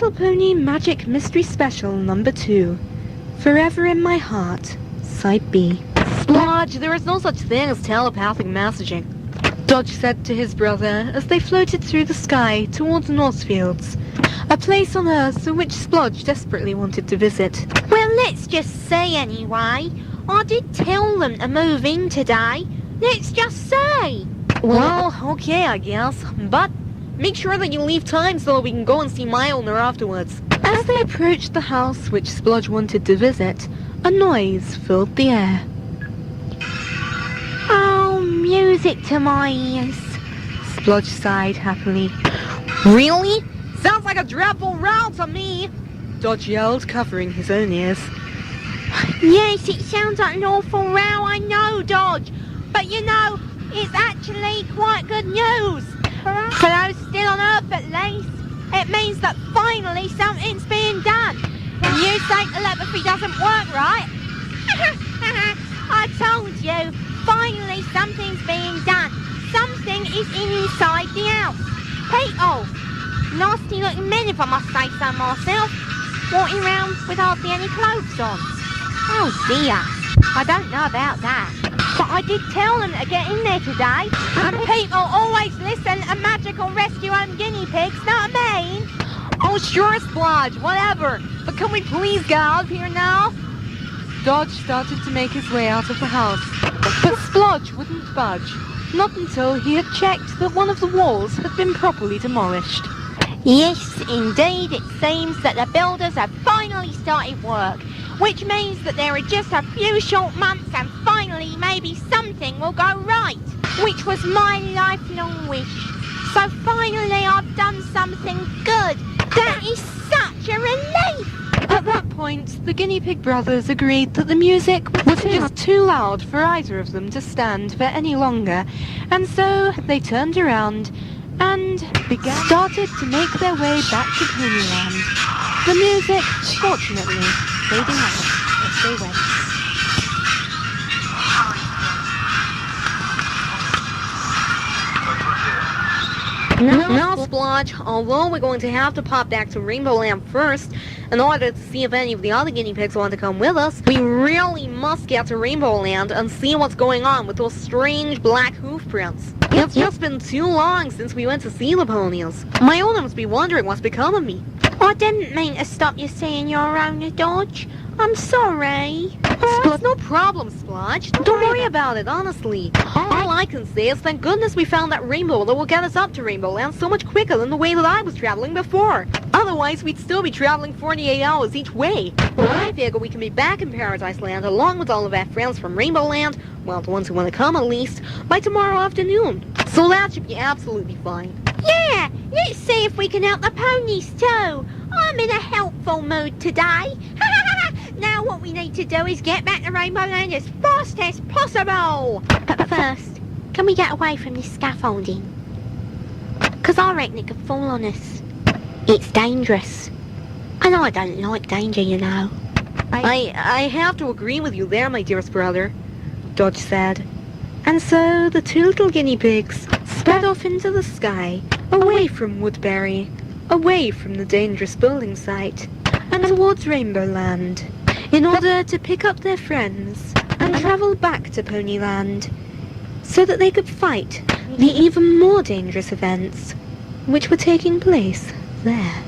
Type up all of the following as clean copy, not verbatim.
Little Pony Magic Mystery Special number 2. Forever in My Heart, Side B. Splodge, there is no such thing as telepathic messaging, Dodge said to his brother as they floated through the sky towards Northfields, a place on Earth which Splodge desperately wanted to visit. Well, let's just say anyway, I did tell them to move in today. Let's just say. Well, okay, I guess, but make sure that you leave time so that we can go and see my owner afterwards. As they approached the house which Splodge wanted to visit, a noise filled the air. Oh, music to my ears. Splodge sighed happily. Really? Sounds like a dreadful row to me! Dodge yelled, covering his own ears. Yes, it sounds like an awful row, I know, Dodge. But you know, it's actually quite good news. For those still on Earth at least, it means that finally something's being done. You say telepathy doesn't work, right? I told you, finally something's being done. Something is inside the house. People, nasty looking men if I must say so myself, walking around with hardly any clothes on. Oh dear, I don't know about that. But I did tell them to get in there today. And people always listen to magical rescue home guinea pigs, know what I mean? Oh sure, Splodge, whatever. But can we please get out of here now? Dodge started to make his way out of the house, but Splodge wouldn't budge, not until he had checked that one of the walls had been properly demolished. Yes, indeed, it seems that the builders have finally started work, which means that there are just a few short months and finally maybe something will go right, which was my lifelong wish. So finally I've done something good. That is such a relief! At that point, the guinea pig brothers agreed that the music was just too loud for either of them to stand for any longer, and so they turned around and started to make their way back to Ponyland. The music, fortunately, fading out as they went. Now, Splodge, although we're going to have to pop back to Rainbow Land first, in order to see if any of the other guinea pigs want to come with us, we really must get to Rainbow Land and see what's going on with those strange black hoof prints. It's just been too long since we went to see the ponies. My owner must be wondering what's become of me. I didn't mean to stop you seeing your owner, Dodge. I'm sorry. No problem, Splodge. Don't worry about it, honestly. All I can say is thank goodness we found that rainbow that will get us up to Rainbow Land so much quicker than the way that I was traveling before. Otherwise, we'd still be traveling 48 hours each way. But I figure we can be back in Paradise Land along with all of our friends from Rainbow Land, well, the ones who want to come at least, by tomorrow afternoon. So that should be absolutely fine. Yeah, let's see if we can help the ponies too. I'm in a helpful mood today. Now what we need to do is get back to Rainbow Land as fast as possible. But first, can we get away from this scaffolding? Because I reckon it could fall on us. It's dangerous. And I don't like danger, you know. I have to agree with you there, my dearest brother, Dodge said. And so the two little guinea pigs sped off into the sky, away from Woodbury, away from the dangerous building site, and towards Rainbow Land, in order to pick up their friends and travel back to Ponyland, so that they could fight the even more dangerous events which were taking place there.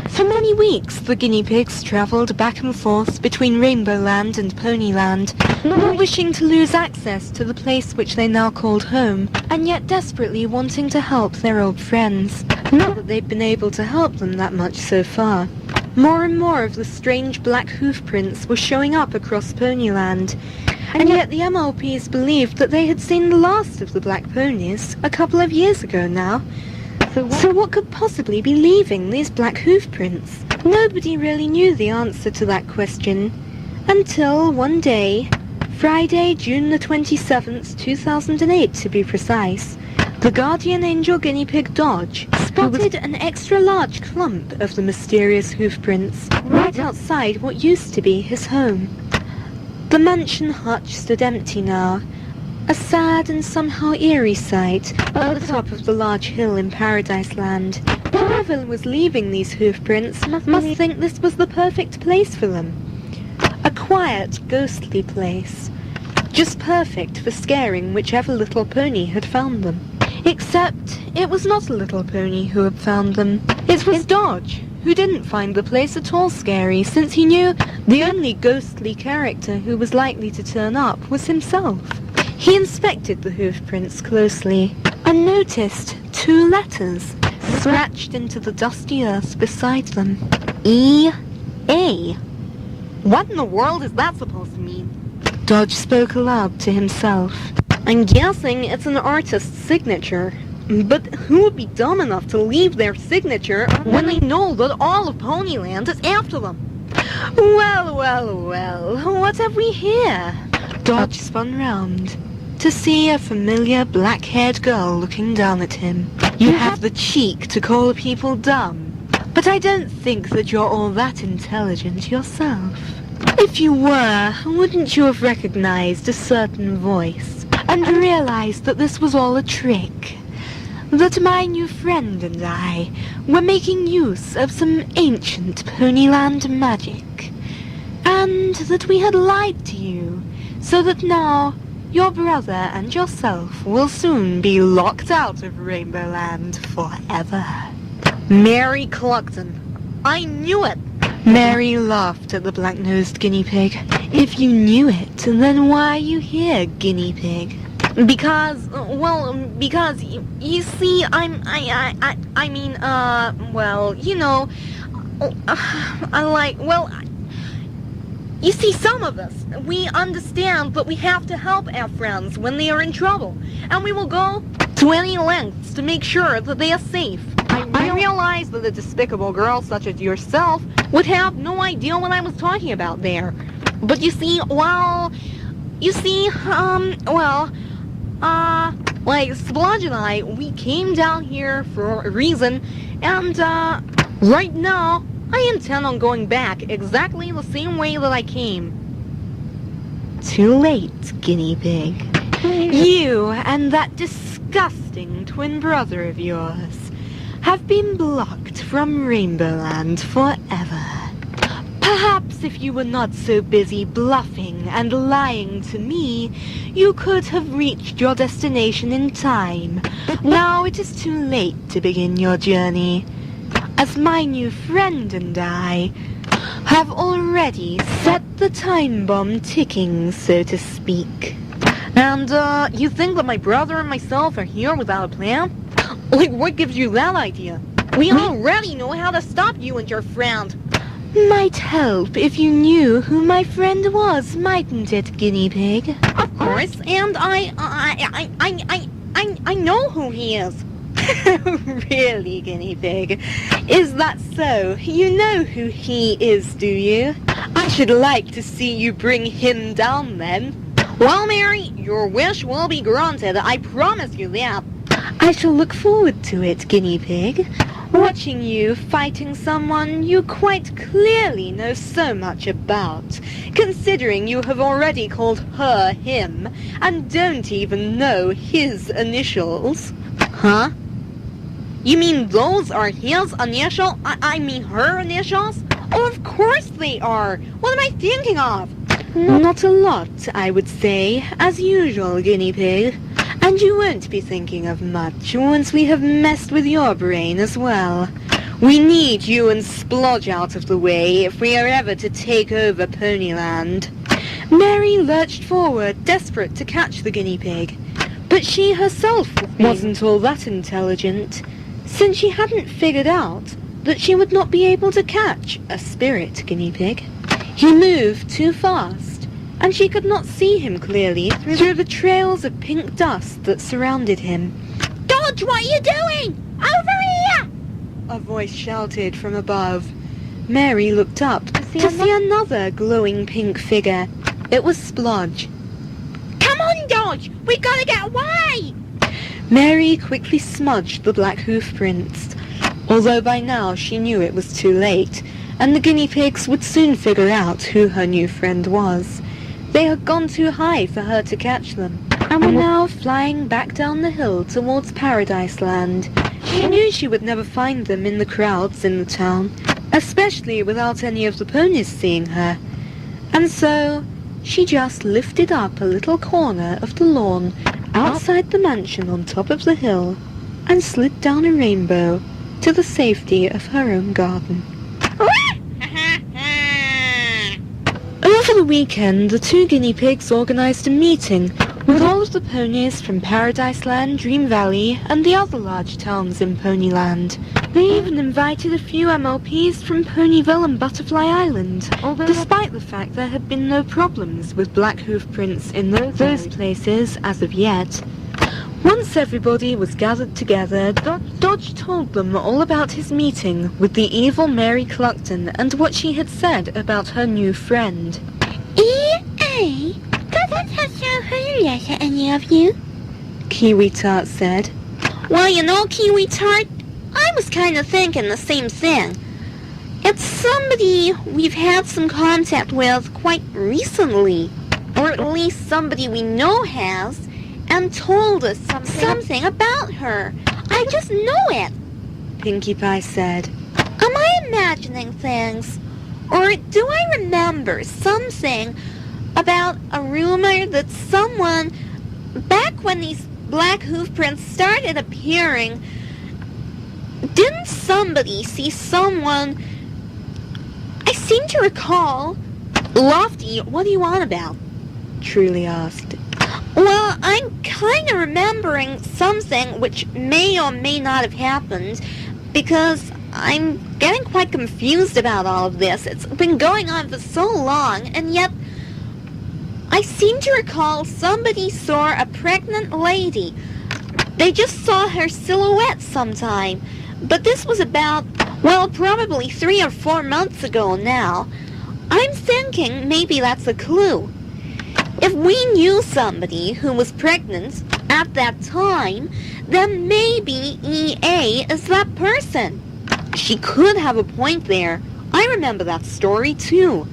For many weeks, the guinea pigs travelled back and forth between Rainbow Land and Ponyland, not wishing to lose access to the place which they now called home, and yet desperately wanting to help their old friends. Not that they'd been able to help them that much so far. More and more of the strange black hoof prints were showing up across Ponyland, and yet the MLPs believed that they had seen the last of the black ponies a couple of years ago now. So what could possibly be leaving these black hoof prints? Nobody really knew the answer to that question, until one day, Friday, June the 27th, 2008 to be precise, the guardian angel guinea pig Dodge spotted an extra large clump of the mysterious hoof prints right outside what used to be his home. The mansion hutch stood empty now, A sad and somehow eerie sight at the top of the large hill in Paradise Land. Whoever was leaving these hoofprints must think this was the perfect place for them. A quiet, ghostly place. Just perfect for scaring whichever little pony had found them. Except it was not a little pony who had found them. It was Dodge, who didn't find the place at all scary, since he knew the only ghostly character who was likely to turn up was himself. He inspected the hoofprints closely and noticed 2 letters scratched into the dusty earth beside them. E.A. What in the world is that supposed to mean? Dodge spoke aloud to himself. I'm guessing it's an artist's signature. But who would be dumb enough to leave their signature when they know that all of Ponyland is after them? Well, what have we here? Dodge spun round to see a familiar black-haired girl looking down at him. You have the cheek to call people dumb, but I don't think that you're all that intelligent yourself. If you were, wouldn't you have recognized a certain voice and realized that this was all a trick? That my new friend and I were making use of some ancient Ponyland magic, and that we had lied to you, so that now your brother and yourself will soon be locked out of Rainbow Land forever. Mary Cluckton. I knew it! Mary laughed at the black-nosed guinea pig. If you knew it, then why are you here, guinea pig? Because you see, you see, some of us, we understand that we have to help our friends when they are in trouble, and we will go to any lengths to make sure that they are safe. I realize that a despicable girl such as yourself would have no idea what I was talking about there. But you see, Splodge and I, we came down here for a reason, and, right now, I intend on going back exactly the same way that I came. Too late, guinea pig. You and that disgusting twin brother of yours have been blocked from Rainbow Land forever. Perhaps if you were not so busy bluffing and lying to me, you could have reached your destination in time. Now it is too late to begin your journey, as my new friend and I have already set the time bomb ticking, so to speak. And, you think that my brother and myself are here without a plan? Like, what gives you that idea? We already know how to stop you and your friend. Might help if you knew who my friend was, mightn't it, guinea pig? Of course, and I know who he is. Really, guinea pig? Is that so? You know who he is, do you? I should like to see you bring him down then. Well, Mary, your wish will be granted, I promise you that. I shall look forward to it, guinea pig. Watching you fighting someone you quite clearly know so much about, considering you have already called her him, and don't even know his initials. Huh? You mean those are his initials? I mean her initials? Oh, of course they are! What am I thinking of? Not a lot, I would say, as usual, guinea pig. And you won't be thinking of much once we have messed with your brain as well. We need you and Splodge out of the way if we are ever to take over Ponyland. Mary lurched forward, desperate to catch the guinea pig. But she herself wasn't all that intelligent, since she hadn't figured out that she would not be able to catch a spirit guinea pig. He moved too fast, and she could not see him clearly through the trails of pink dust that surrounded him. Dodge, what are you doing? Over here! A voice shouted from above. Mary looked up to see another glowing pink figure. It was Splodge. Come on, Dodge! We gotta get away! Mary quickly smudged the black hoof prints, although by now she knew it was too late, and the guinea pigs would soon figure out who her new friend was. They had gone too high for her to catch them. and were now flying back down the hill towards Paradise Land. She knew she would never find them in the crowds in the town, especially without any of the ponies seeing her. And so she just lifted up a little corner of the lawn outside the mansion on top of the hill and slid down a rainbow to the safety of her own garden. Over the weekend, the two guinea pigs organized a meeting with all of the ponies from Paradise Land, Dream Valley, and the other large towns in Ponyland. They even invited a few MLPs from Ponyville and Butterfly Island, although despite the fact there had been no problems with black hoof prints in those places as of yet. Once everybody was gathered together, Dodge told them all about his meeting with the evil Mary Cluckton and what she had said about her new friend. E.A. doesn't have shown her letter, any of you? Kiwi Tart said. Well, you know, Kiwi Tart, I was kind of thinking the same thing. It's somebody we've had some contact with quite recently. Or at least somebody we know has, and told us something about her. I just know it. Pinkie Pie said. Am I imagining things? Or do I remember something about a rumor that someone, back when these black hoof prints started appearing, didn't somebody see someone? I seem to recall. Lofty, what do you want about? Truly asked. Well, I'm kind of remembering something which may or may not have happened, because I'm getting quite confused about all of this. It's been going on for so long, and yet I seem to recall somebody saw a pregnant lady. They just saw her silhouette sometime, but this was about, well, probably 3 or 4 months ago now. I'm thinking maybe that's a clue. If we knew somebody who was pregnant at that time, then maybe E.A. is that person. She could have a point there. I remember that story too,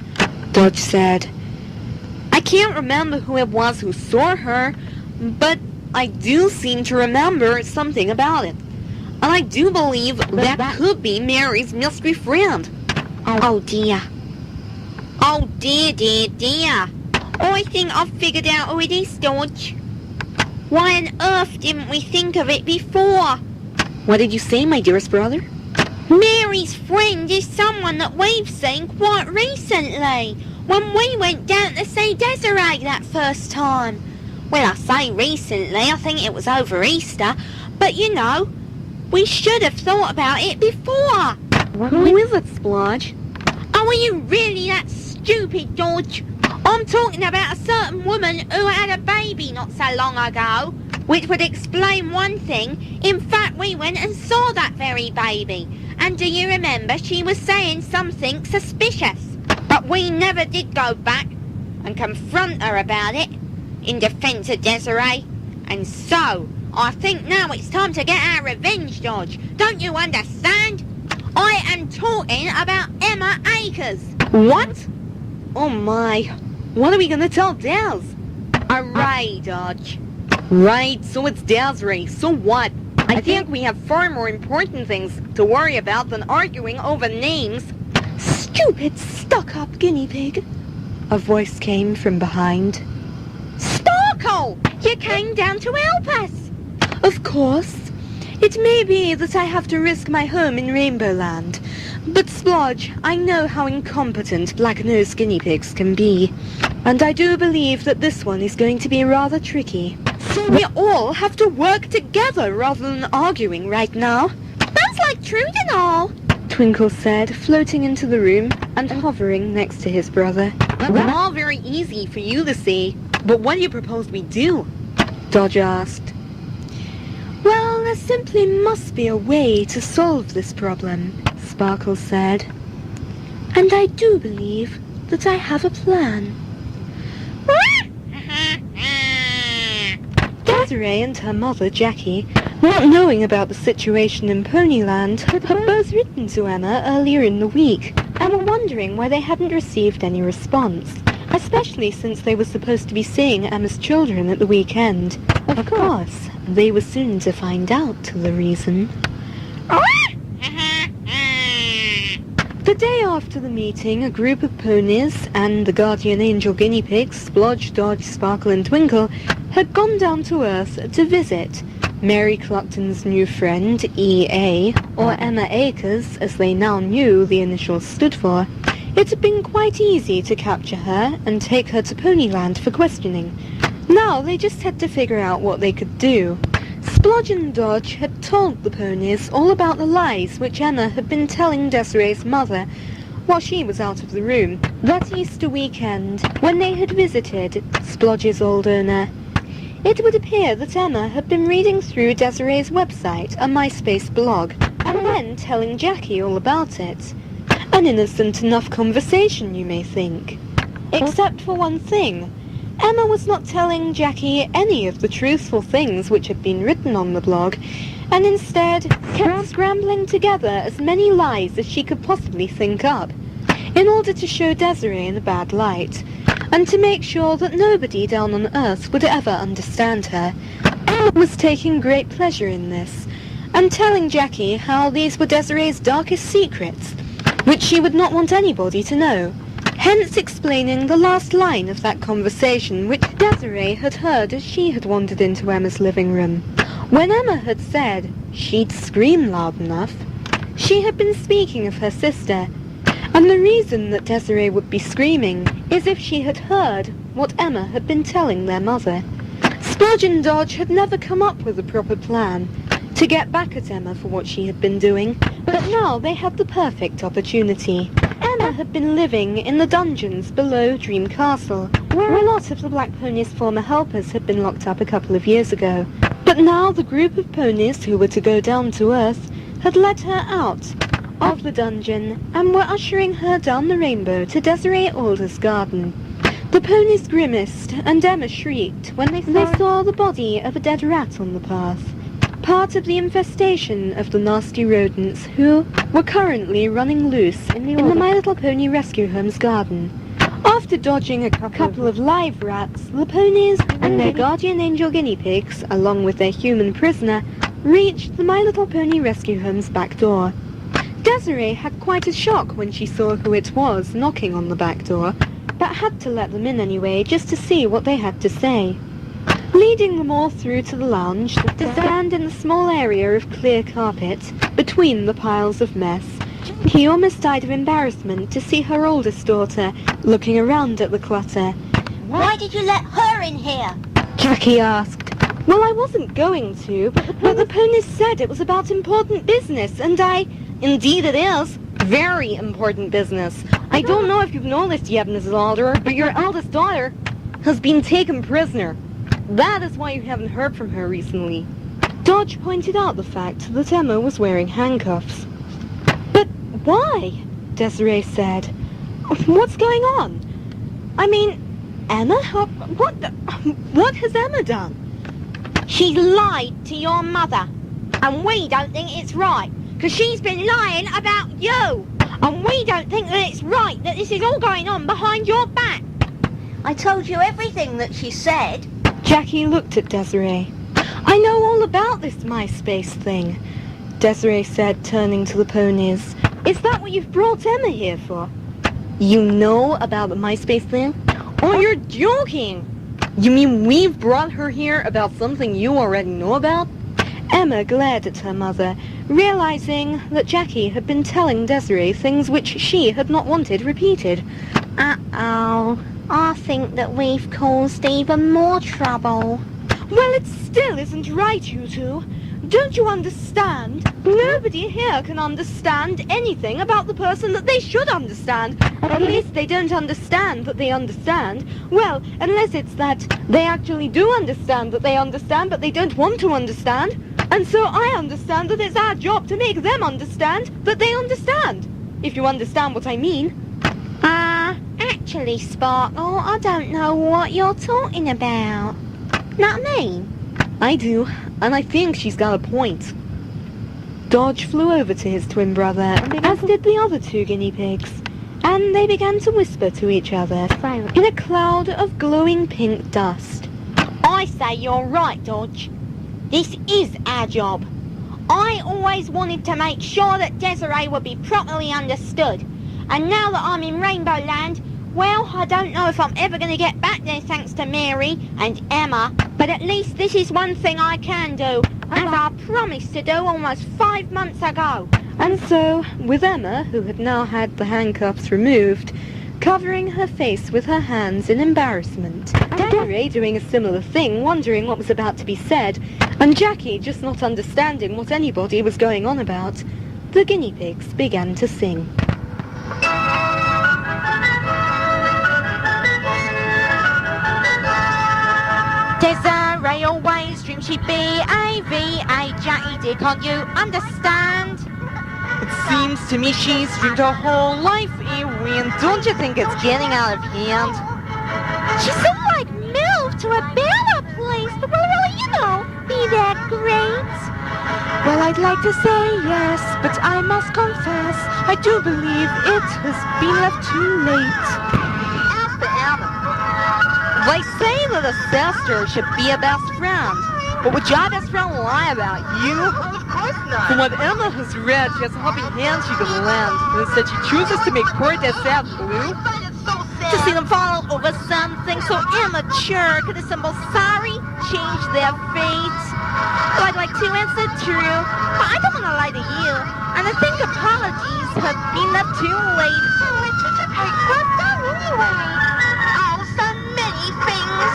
Dodge said. I can't remember who it was who saw her, but I do seem to remember something about it. And I do believe that could be Mary's mystery friend. Oh dear. Oh dear, dear, dear. I think I've figured out who it is, Dodge. Why on earth didn't we think of it before? What did you say, my dearest brother? Mary's friend is someone that we've seen quite recently, when we went down to see Desiree that first time. Well, I say recently, I think it was over Easter, but you know, we should have thought about it before. Who is it, Splodge? Oh, are you really that stupid, Dodge? I'm talking about a certain woman who had a baby not so long ago, which would explain one thing. In fact, we went and saw that very baby. And do you remember she was saying something suspicious? But we never did go back and confront her about it in defense of Desiree. And so, I think now it's time to get our revenge, Dodge. Don't you understand? I am talking about Emma Akers. What? Oh my. What are we gonna tell Daz? Hooray, Dodge. Right, so it's Desiree. So what? I think we have far more important things to worry about than arguing over names. Stupid, stuck-up guinea pig. A voice came from behind. Sparkle! You came down to help us. Of course. It may be that I have to risk my home in Rainbow Land, but Splodge, I know how incompetent black-nosed guinea pigs can be, and I do believe that this one is going to be rather tricky. So we all have to work together rather than arguing right now. That's like truth and all. Twinkle said, floating into the room and hovering next to his brother. That's all very easy for you to say, but what do you propose we do? Dodge asked. Well, there simply must be a way to solve this problem, Sparkle said. And I do believe that I have a plan. Desiree and her mother, Jackie, not knowing about the situation in Ponyland, had both written to Emma earlier in the week, and were wondering why they hadn't received any response. especially since they were supposed to be seeing Emma's children at the weekend. Of course, they were soon to find out the reason. The day after the meeting, a group of ponies and the guardian angel guinea pigs, Splodge, Dodge, Sparkle and Twinkle, had gone down to Earth to visit. Mary Cluckton's new friend, EA, or Emma Akers, as they now knew the initials stood for. It had been quite easy to capture her and take her to Ponyland for questioning. Now they just had to figure out what they could do. Splodge and Dodge had told the ponies all about the lies which Emma had been telling Desiree's mother while she was out of the room that Easter weekend when they had visited Splodge's old owner. It would appear that Emma had been reading through Desiree's website, a Myspace blog, and then telling Jackie all about it. An innocent enough conversation, you may think. Except for one thing. Emma was not telling Jackie any of the truthful things which had been written on the blog, and instead kept scrambling together as many lies as she could possibly think up, in order to show Desiree in a bad light, and to make sure that nobody down on Earth would ever understand her. Emma was taking great pleasure in this, and telling Jackie how these were Desiree's darkest secrets, which she would not want anybody to know. Hence explaining the last line of that conversation which Desiree had heard as she had wandered into Emma's living room. When Emma had said she'd scream loud enough, she had been speaking of her sister, and the reason that Desiree would be screaming is if she had heard what Emma had been telling their mother. Splodge and Dodge had never come up with a proper plan to get back at Emma for what she had been doing, but now they had the perfect opportunity. Emma had been living in the dungeons below Dream Castle, where a lot of the Black Pony's former helpers had been locked up a couple of years ago. But now the group of ponies who were to go down to Earth had led her out of the dungeon and were ushering her down the rainbow to Desiree Alder's garden. The ponies grimaced and Emma shrieked when they saw the body of a dead rat on the path, part of the infestation of the nasty rodents who were currently running loose in the My Little Pony Rescue Home's garden. After dodging a couple of live rats, the ponies and their guardian angel guinea pigs, along with their human prisoner, reached the My Little Pony Rescue Home's back door. Desiree had quite a shock when she saw who it was knocking on the back door, but had to let them in anyway just to see what they had to say. Leading them all through to the lounge, to stand in the small area of clear carpet between the piles of mess, he almost died of embarrassment to see her oldest daughter looking around at the clutter. Why did you let her in here? Jackie asked. Well, I wasn't going to, but the ponies said it was about important business, and Indeed it is. Very important business. I don't know if you've noticed yet, Mrs. Alder, but your eldest daughter has been taken prisoner. That is why you haven't heard from her recently. Dodge pointed out the fact that Emma was wearing handcuffs. But why? Desiree said. What's going on? I mean, Emma? What has Emma done? She's lied to your mother, and we don't think it's right, because she's been lying about you, and we don't think that it's right that this is all going on behind your back. I told you everything that she said. Jackie looked at Desiree. I know all about this Myspace thing, Desiree said, turning to the ponies. Is that what you've brought Emma here for? You know about the Myspace thing? Oh, you're joking! You mean we've brought her here about something you already know about? Emma glared at her mother, realizing that Jackie had been telling Desiree things which she had not wanted repeated. Uh-oh. I think that we've caused even more trouble. Well, it still isn't right, you two. Don't you understand? Nobody here can understand anything about the person that they should understand. At least they don't understand that they understand. Well, unless it's that they actually do understand that they understand, but they don't want to understand. And so I understand that it's our job to make them understand that they understand. If you understand what I mean. Actually, Sparkle, I don't know what you're talking about. Not me. I do, and I think she's got a point. Dodge flew over to his twin brother, as did the other two guinea pigs, and they began to whisper to each other in a cloud of glowing pink dust. I say you're right, Dodge. This is our job. I always wanted to make sure that Desiree would be properly understood. And now that I'm in Rainbow Land, well, I don't know if I'm ever going to get back there thanks to Mary and Emma. But at least this is one thing I can do, as I promised to do almost 5 months ago. And so, with Emma, who had now had the handcuffs removed, covering her face with her hands in embarrassment, Desiree doing a similar thing, wondering what was about to be said, and Jackie just not understanding what anybody was going on about, the guinea pigs began to sing. Desiree always dreamed she'd be a V.A. Jackie Dick, can't you understand? It seems to me she's dreamed her whole life away, and don't you think it's getting out of hand? She's sort of like moved to a better place that will really, be that great. Well, I'd like to say yes, but I must confess, I do believe it has been left too late. As for Emma, they say that a sister should be a best friend. But would your best friend lie about you? Of course not. From what Emma has read, she has a helping hand she could lend. And instead she chooses to make poor Des sad blue. To see them fall over something so immature could a simple sorry change their fate. Well, I'd like to answer true, but I don't want to lie to you. And I think apologies have been left too late. What's that anyway? Oh, so many things.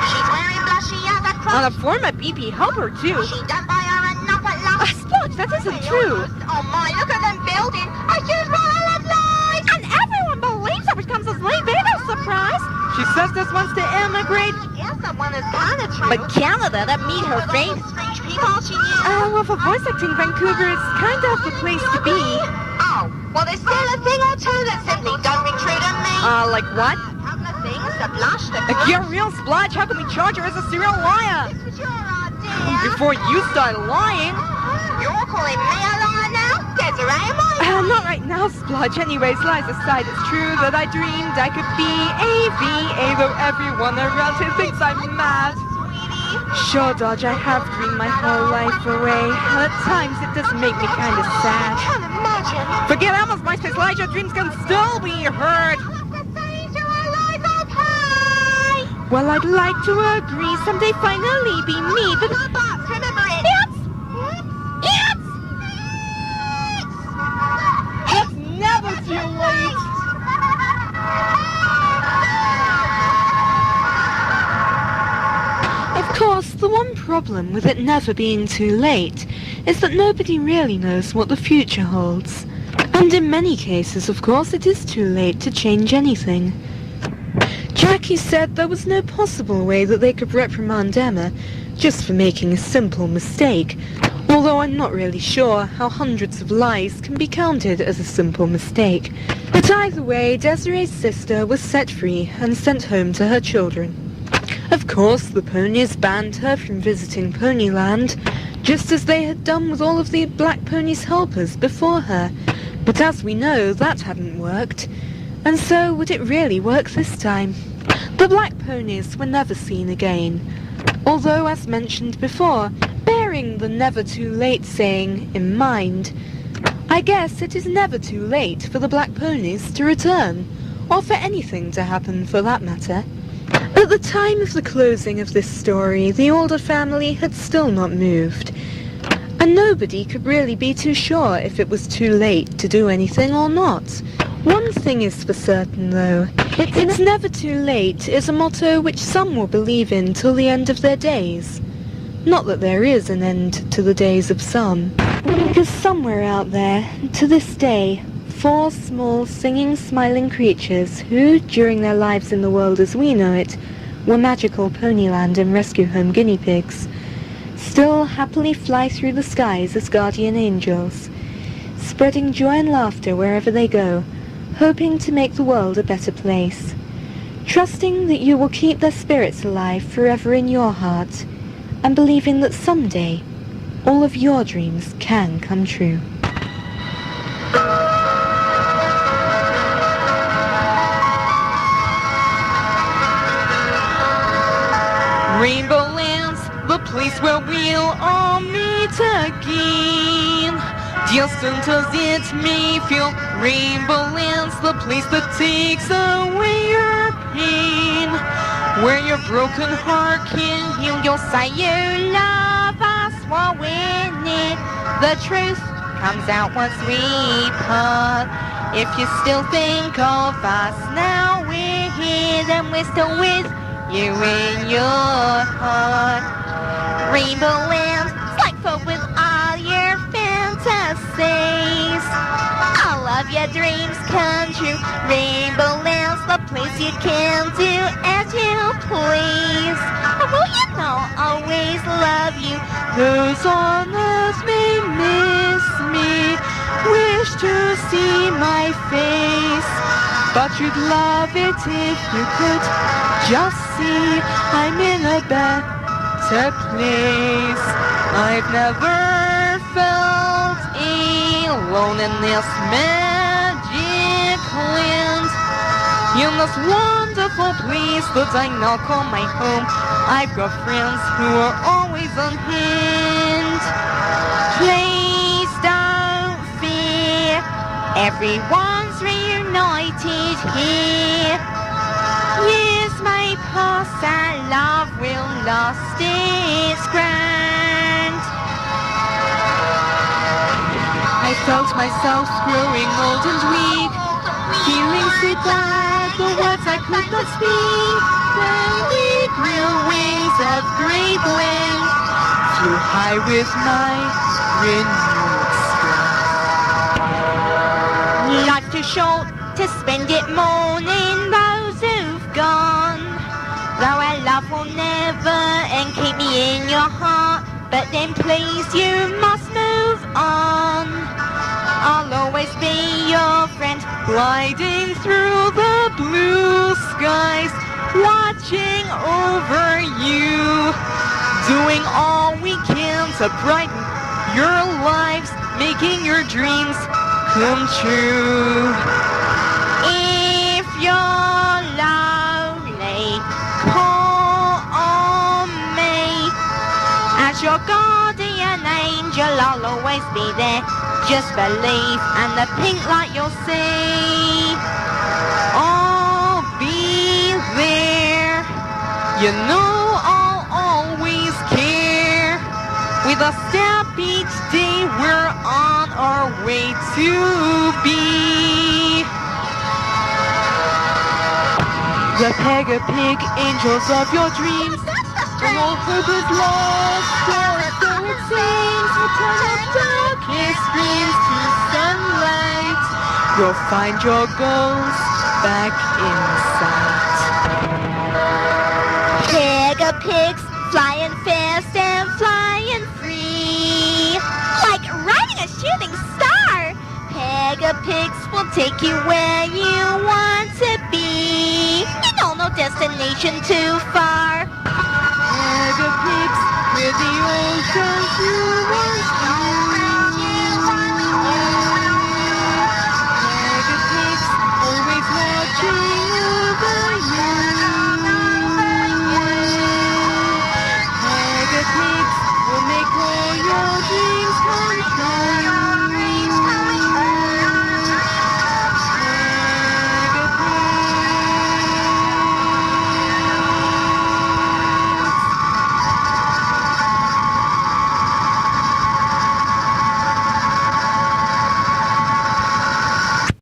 She's wearing blushy as a cross. On a former BP helper, too. She done by her enough at last. Splodge, that isn't true. Oh my, look at them building. I just want to live life. And everyone believes her, which comes as late baby surprise. She says this wants to immigrate. I guess that one is kind of true. But Canada, that meet her fate. Strange people she knew. Well, for voice acting, Vancouver is kind of the place to be. Oh, well, there's still a thing or two that simply don't ring true to me. Like what? A couple of things, the blush, the you're real, Splodge. How can we charge her as a serial liar? This was your idea. Before you started lying. You're calling me a liar now? Desiree, am I? Not right now, Splodge. Anyways, lies aside, it's true that I dreamed I could be a VA, though everyone around here thinks I'm mad. Sure, Dodge, I have dreamed my whole life away, and at times it does make me kind of sad. I can't imagine. Forget Emma's Myspace lies, your dreams can still be heard. Well, I'd like to agree someday finally be me, but remember it. It's never too late. Of course, the one problem with it never being too late is that nobody really knows what the future holds. And in many cases, of course, it is too late to change anything. Jackie said there was no possible way that they could reprimand Emma just for making a simple mistake, although I'm not really sure how hundreds of lies can be counted as a simple mistake. But either way, Desiree's sister was set free and sent home to her children. Of course, the ponies banned her from visiting Ponyland, just as they had done with all of the Black Pony's helpers before her. But as we know, that hadn't worked. And so, would it really work this time? The Black Ponies were never seen again. Although, as mentioned before, bearing the never too late saying in mind, I guess it is never too late for the Black Ponies to return, or for anything to happen for that matter. At the time of the closing of this story, the older family had still not moved, and nobody could really be too sure if it was too late to do anything or not. One thing is for certain, though. It's never too late is a motto which some will believe in till the end of their days. Not that there is an end to the days of some, because somewhere out there, to this day, 4 small, singing, smiling creatures who, during their lives in the world as we know it, were magical Ponyland and Rescue Home guinea pigs, still happily fly through the skies as guardian angels, spreading joy and laughter wherever they go, hoping to make the world a better place, trusting that you will keep their spirits alive forever in your heart, and believing that someday all of your dreams can come true. Rainbow Land's the place where we'll all meet again. Distant as it may feel, Rainbow Land's the place that takes away your pain. Where your broken heart can heal, you'll say you love us while we're near. The truth comes out once we part. If you still think of us now we're here, then we're still with you in your heart. Rainbow Land, it's like filled with all your fantasies. All of your dreams come true. Rainbow Land's the place you can do as you please. And will you know always love you? Those on earth may miss me, wish to see my face, but you'd love it if you could just see I'm in a better place. I've never felt alone in this magic land. In this wonderful place that I now call my home, I've got friends who are always on hand. Please don't fear, everyone's reunited here. Years may pass and love will last its grand. I felt myself growing old and weak, feeling so bad, the words I could not speak. Then we grew wings of great length, flew high with my renewed strength. Life too short to spend it mourning those who've gone, though our love will never end, keep me in your heart, but then please you must move on. I'll always be your friend, gliding through the blue skies, watching over you, doing all we can to brighten your lives, making your dreams come true. If you're lonely, call on me. As your guardian angel, I'll always be there. Just believe, and the pink light you'll see, I'll be there. You know I'll always care. With a step each day, we're on our way to be the Peg angels of your dreams. And all hope is lost, so it seems. We'll turn our darkest dreams to sunlight. You'll find your goals back in sight. Pigs flying fast and flying free, like riding a shooting star. Pigs will take you where you want to be. You know, no destination too far. Pigs, where the ocean's blue.